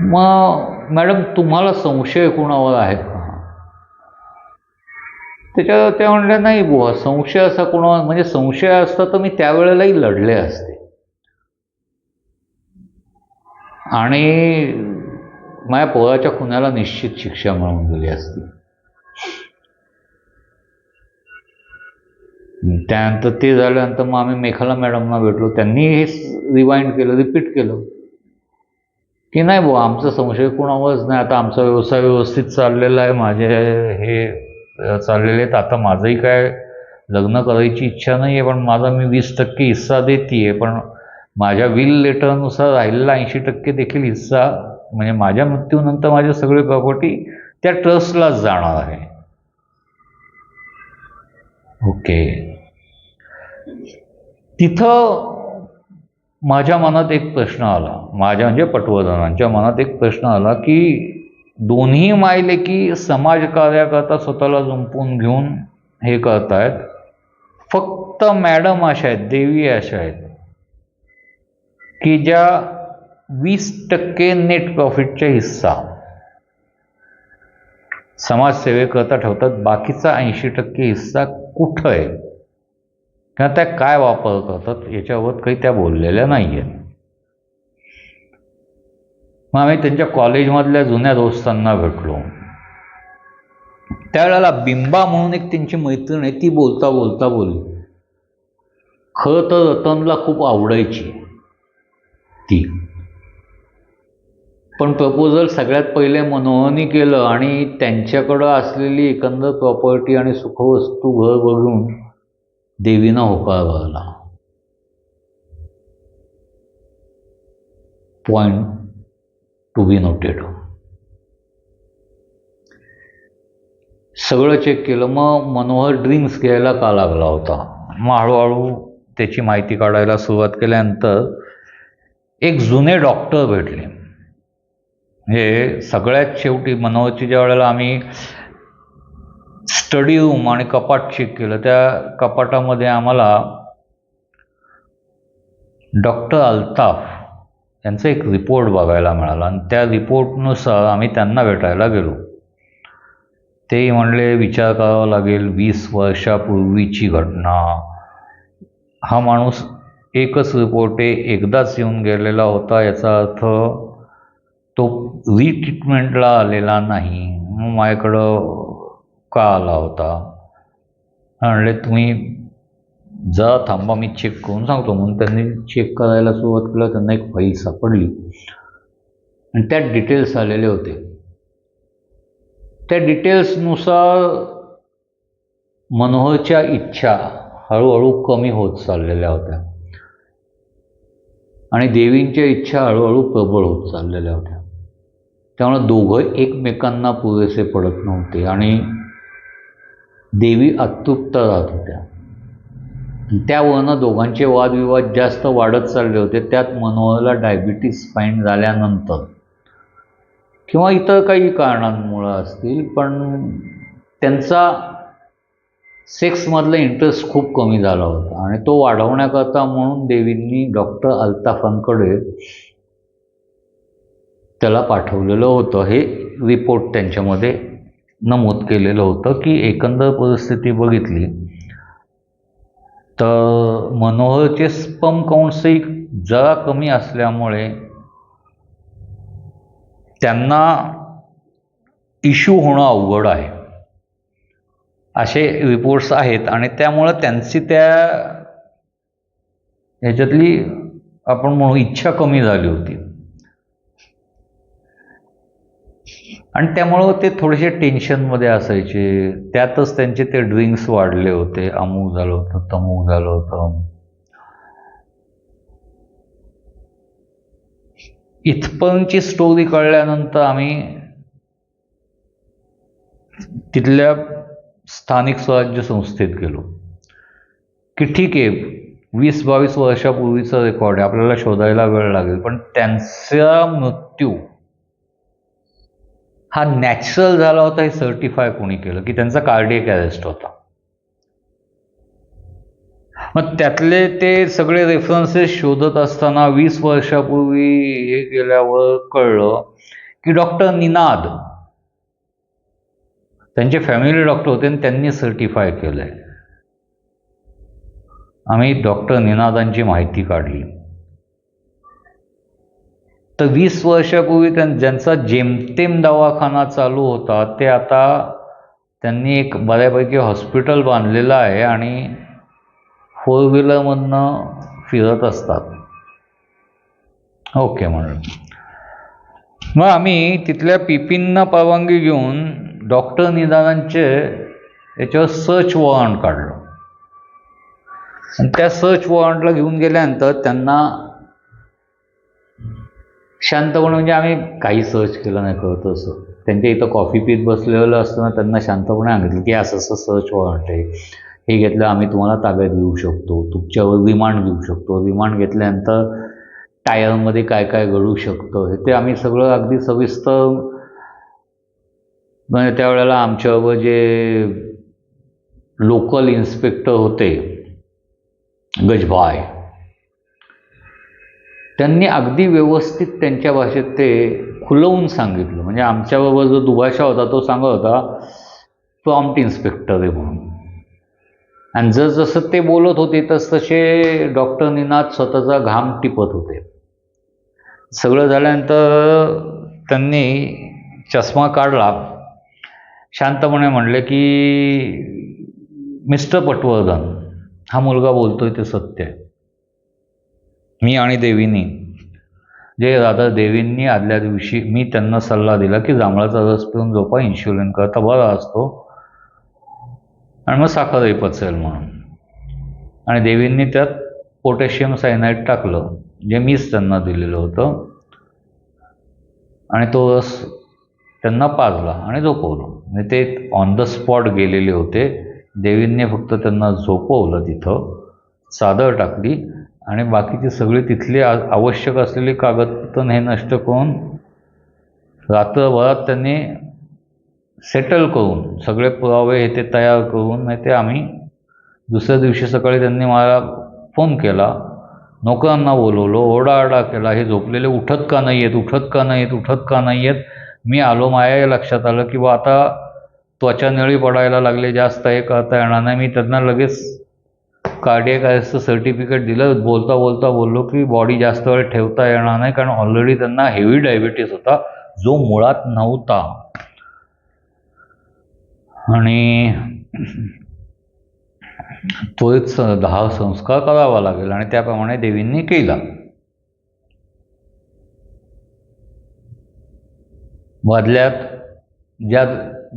मग मॅडम तुम्हाला संशय कोणावर आहे का? त्याच्यावर त्या म्हणल्या नाही बुवा, संशय असा कोणावर, म्हणजे संशय असता तर मी त्यावेळेलाही लढले असते आणि माझ्या पोराच्या खुनाला निश्चित शिक्षा मिळवून दिली असती. त्यानंतर ते झाल्यानंतर मग आम्ही मेखला मॅडमना भेटलो. त्यांनी हे रिवाइंड केलं, रिपीट केलं की नाही बुवा, आमचा संशय कोणावरच नाही. आता आमचा व्यवसाय व्यवस्थित चाललेला आहे, माझे हे चाललेले आहेत. आता माझंही काय लग्न करायची इच्छा नाही आहे, पण माझा मी 20% हिस्सा देते आहे, पण माझ्या विल लेटरनुसार राहिलेला 80% देखील हिस्सा, म्हणजे माझ्या मृत्यूनंतर माझे सगळे प्रॉपर्टी त्या ट्रस्टलाच जाणार आहे. ओके. तिथं माझ्या मनात एक प्रश्न आला, माझ्या म्हणजे पटवर्धनांच्या मनात एक प्रश्न आला की दोन्ही मायलेकी समाजकार्याकरता स्वतःला जुंपून घेऊन हे करतायत, फक्त मॅडम अशा आहेत, देवी अशा आहेत की ज्या 20% नेट प्रॉफिटचा हिस्सा समाजसेवेकरता ठेवतात, बाकीचा 80% हिस्सा कुठं आहे किंवा त्या काय वापर करतात याच्यावर काही त्या बोललेल्या नाही आहेत. मग आम्ही त्यांच्या कॉलेजमधल्या जुन्या दोस्तांना भेटलो. त्यावेळेला बिंबा म्हणून एक त्यांची मैत्रीण आहे, ती बोलता बोलता बोलली, खरं तर रतनला खूप आवडायची ती, पण प्रपोजल सगळ्यात पहिले मनोहरनी केलं आणि त्यांच्याकडं असलेली एकंदर प्रॉपर्टी आणि सुखवस्तू घर बघून देवीनं होकार भरला. Point to be noted. सगळं चेक केलं. मग मनोहर ड्रिंक्स घ्यायला का लागला होता, मग हळूहळू त्याची माहिती काढायला सुरुवात केल्यानंतर एक जुने डॉक्टर भेटले. हे सगळ्यात शेवटी मनोहरची ज्या वेळेला आम्ही स्टडी रूम आणि कपाट चेक केलं, त्या कपाटामध्ये आम्हाला डॉक्टर अल्ताफ यांचा एक रिपोर्ट बघायला मिळाला आणि त्या रिपोर्टनुसार आम्ही त्यांना भेटायला गेलो. ते म्हणले विचार करावा लागेल, 20 वर्षापूर्वीची घटना, हा माणूस एकच रिपोर्ट आहे, एकदाच येऊन गेलेला होता, याचा अर्थ तो रिट्रीटमेंटला आलेला नाही. मग माझ्याकडं का आला होता, म्हणले तुम्ही जा थांबा, मी चेक करून सांगतो. म्हणून त्यांनी चेक करायला सुरुवात केलं. त्यांना एक फाईल सापडली आणि त्यात डिटेल्स आलेले होते. त्या डिटेल्सनुसार मनोहरच्या इच्छा हळूहळू कमी होत चाललेल्या होत्या आणि देवींच्या इच्छा हळूहळू प्रबळ होत चाललेल्या होत्या. त्यामुळे दोघं एकमेकांना पुरेसे पडत नव्हते आणि देवी अतृप्त राहत होत्या. त्यावरनं दोघांचे वादविवाद जास्त वाढत चालले होते. त्यात मनोहरला डायबिटीस फाईंड झाल्यानंतर किंवा इतर काही कारणांमुळं असतील, पण त्यांचा सेक्समधला इंटरेस्ट खूप कमी झाला होता आणि तो वाढवण्याकरता म्हणून देवींनी डॉक्टर अल्ताफांकडे त्याला पाठवलेलं होतं. हे रिपोर्ट त्यांच्यामध्ये नमूद केलेलं होतं की एकंदर परिस्थिती बघितली तर मनोहरचे स्पर्म काउंट्सही जरा कमी असल्यामुळे त्यांना इश्यू होणं अवघड आहे, असे रिपोर्ट्स आहेत. आणि त्यामुळं त्यांची त्या ह्याच्यातली आपण म्हणू इच्छा कमी झाली होती आणि त्यामुळं ते थोडेसे टेन्शनमध्ये असायचे. त्यातच त्यांचे ते ड्रिंक्स वाढले होते, अमुक झालं होतं, तमुक झालं होतं. इथपर्यंतची स्टोरी कळल्यानंतर आम्ही तिथल्या स्थानिक स्वराज्य संस्थेत गेलो की ठीक आहे, 20-22 वर्षापूर्वीचा रेकॉर्ड आहे, आपल्याला शोधायला वेळ लागेल, पण त्यांचा मृत्यू हा नॅचरल झाला होता हे सर्टिफाय कोणी केलं की त्यांचा कार्डियक अरेस्ट होता. मग त्यातले ते सगळे रेफरन्सेस शोधत असताना 20 वर्षापूर्वी हे गेल्यावर कळलं की डॉक्टर निनाद त्यांचे फॅमिली डॉक्टर होते आणि त्यांनी सर्टिफाय केलं आहे. आम्ही डॉक्टर निनादांची माहिती काढली. तर 20 वर्षापूर्वी ज्यांचा जेमतेम दवाखाना चालू होता ते आता त्यांनी एक बऱ्यापैकी हॉस्पिटल बांधलेलं आहे आणि 4 व्हीलरमधनं फिरत असतात. ओके म्हणून मग आम्ही तिथल्या पीपींना परवानगी घेऊन डॉक्टर निदानांचे याच्यावर सर्च वॉरंट काढलं आणि त्या सर्च वॉरंटला घेऊन गेल्यानंतर त्यांना शांतपणे, म्हणजे आम्ही काही सर्च केलं नाही करत असं, त्यांच्या इथं कॉफी पीत बसलेलं असताना त्यांना शांतपणे सांगितलं की असं असं सर्च वॉरंट आहे, हे घेतलं आम्ही तुम्हाला ताब्यात घेऊ शकतो, तुमच्यावर रिमांड घेऊ शकतो, रिमांड घेतल्यानंतर टायरमध्ये काय काय घडू शकतं हे ते आम्ही सगळं अगदी सविस्तर, म्हणजे त्यावेळेला आमच्याबरोबर जे लोकल इन्स्पेक्टर होते गजभाय, त्यांनी अगदी व्यवस्थित त्यांच्या भाषेत ते खुलवून सांगितलं. म्हणजे आमच्याबरोबर जो दुभाषा होता तो सांगत होता प्रॉम्प्ट इन्स्पेक्टर आहे म्हणून, आणि जसं ते बोलत होते तसे डॉक्टर निनाद स्वतःचा घाम टिपत होते. सगळं झाल्यानंतर त्यांनी चष्मा काढला, शांतपणे म्हणले की मिस्टर पटवर्धन, हा मुलगा बोलतोय ते सत्य आहे. मी आणि देवीनी, जे राधा देवींनी आदल्या दिवशी मी त्यांना सल्ला दिला की जांभळाचा रस पिऊन झोपा, इन्शुलिन करता बरा असतो आणि मग साखरही पचेल म्हणून, आणि देवींनी त्यात पोटॅशियम सायनाईड टाकलं जे मीच त्यांना दिलेलं होतं, आणि तो रस त्यांना पाजला आणि झोपवलं. म्हणजे ते ऑन द स्पॉट गेलेले होते. देवींनी फक्त त्यांना झोपवलं, तिथं चादर टाकली आणि बाकीची सगळी तिथली आवश्यक असलेली कागदपत्र हे नष्ट करून रात्रभरात त्यांनी सेटल करून सगळे पुरावे हे ते तयार करून, नाही ते आम्ही दुसऱ्या दिवशी सकाळी त्यांनी मला फोन केला, नोकरांना बोलवलं, ओरडाआरडा केला, हे झोपलेले उठत का नाही आहेत, उठत का नाही आहेत, उठत का नाही आहेत. मी आलो, माझ्या लक्षात आलं की बा आता त्वचा निळी पडायला लागले, जास्त हे करता येणार नाही. मी त्यांना लगेच कार्डियक अरेस्टचं सर्टिफिकेट दिलं. बोलता बोलता बोललो की बॉडी जास्त वेळ ठेवता येणार नाही, कारण ऑलरेडी त्यांना हेवी डायबिटीस होता जो मुळात नव्हता, आणि त्वरित 10 संस्कार करावा लागेल, आणि त्याप्रमाणे देवींनी केला. बदल्यात ज्या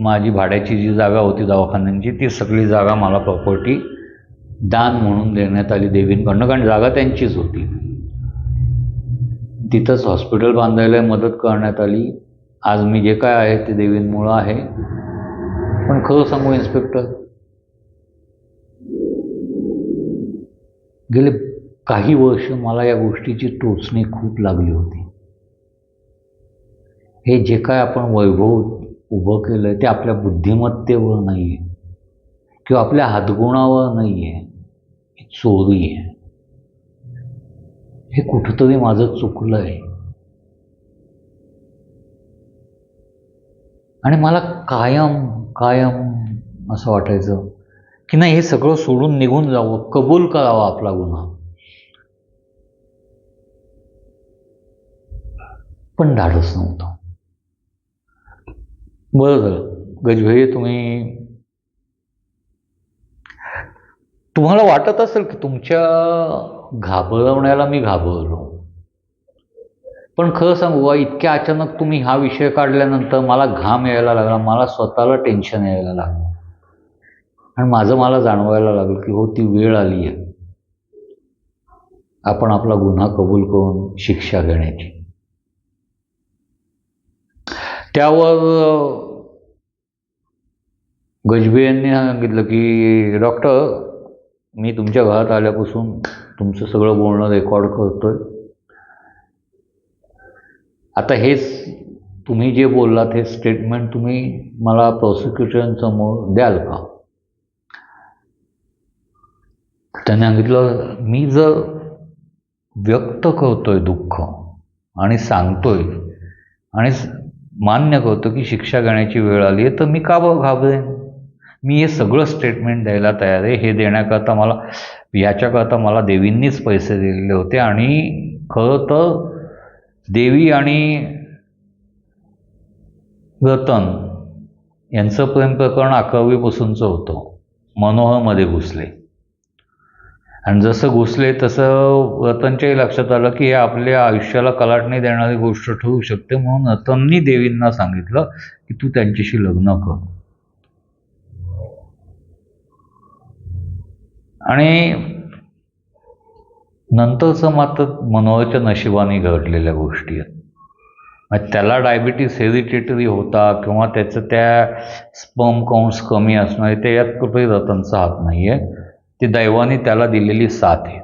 माझी भाड्याची जी जागा होती दवाखान्यांची, ती सगळी जागा मला प्रॉपर्टी दान म्हणून देण्यात आली देवींकडनं, कारण जागा त्यांचीच होती. तिथंच हॉस्पिटल बांधायला मदत करण्यात आली. आज मी जे काय आहे ते देवींमुळं आहे. पण खरं सांगू इन्स्पेक्टर, गेले काही वर्ष मला या गोष्टीची टोचणी खूप लागली होती. हे जे काय आपण वैभव उभं केलं ते आपल्या बुद्धिमत्तेवर नाही आहे किंवा आपल्या हातगुणावर नाही आहे, ही चोरी आहे. हे कुठंतरी माझं चुकलं आहे, आणि मला कायम असं वाटायचं की नाही, हे सगळं सोडून निघून जावं, कबूल करावा आपला गुन्हा. पण धाडस नव्हतं. बरं झालं गजभाई, तुम्हाला वाटत असेल की तुमच्या घाबरवण्याला मी घाबरलो, पण खरं सांगू बा, इतक्या अचानक तुम्ही हा विषय काढल्यानंतर मला घाम यायला लागला, मला स्वतःला टेन्शन यायला लागलं, आणि मला जाणवायला लागलं की हो, ती वेळ आली आहे आपण आपला गुन्हा कबूल करून शिक्षा घेण्याची. त्यावर गजबे यांनी सांगितलं की डॉक्टर, मी तुमच्या घरात आल्यापासून तुमचं सगळं बोलणं रेकॉर्ड करतोय. आता हेच तुम्ही जे बोललात हे स्टेटमेंट तुम्ही मला प्रॉसिक्युशनसमोर द्याल का? त्याने सांगितलं, मी जर व्यक्त करतोय दुःख आणि सांगतोय आणि मान्य करतो की शिक्षा घेण्याची वेळ आली आहे, तर मी का बरं घाबरेन? मी हे सगळं स्टेटमेंट द्यायला तयार आहे. हे देण्याकरता ह्याच्याकरता मला देवींनीच पैसे दिलेले होते आणि खरं तर देवी आणि रतन यांचं प्रेम प्रकरण 11वीपासूनचं होतं. मनोहरमध्ये घुसले आणि जसं घुसले तसं रतनच्याही लक्षात आलं की हे आपल्या आयुष्याला कलाटणी देणारी गोष्ट ठरू शकते. म्हणून रतननी देवींना सांगितलं की तू त्यांच्याशी लग्न कर. आणि नंतरचं मात्र मनोहरच्या नशिबाने घडलेल्या गोष्टी आहेत. त्याला डायबिटीस हेरिडिटरी होता किंवा त्याचं त्या स्पर्म काउंट्स कमी असणं ते यात कुठेही रतनचा हात नाही आहे. ती दैवाने त्याला दिलेली साथ आहे.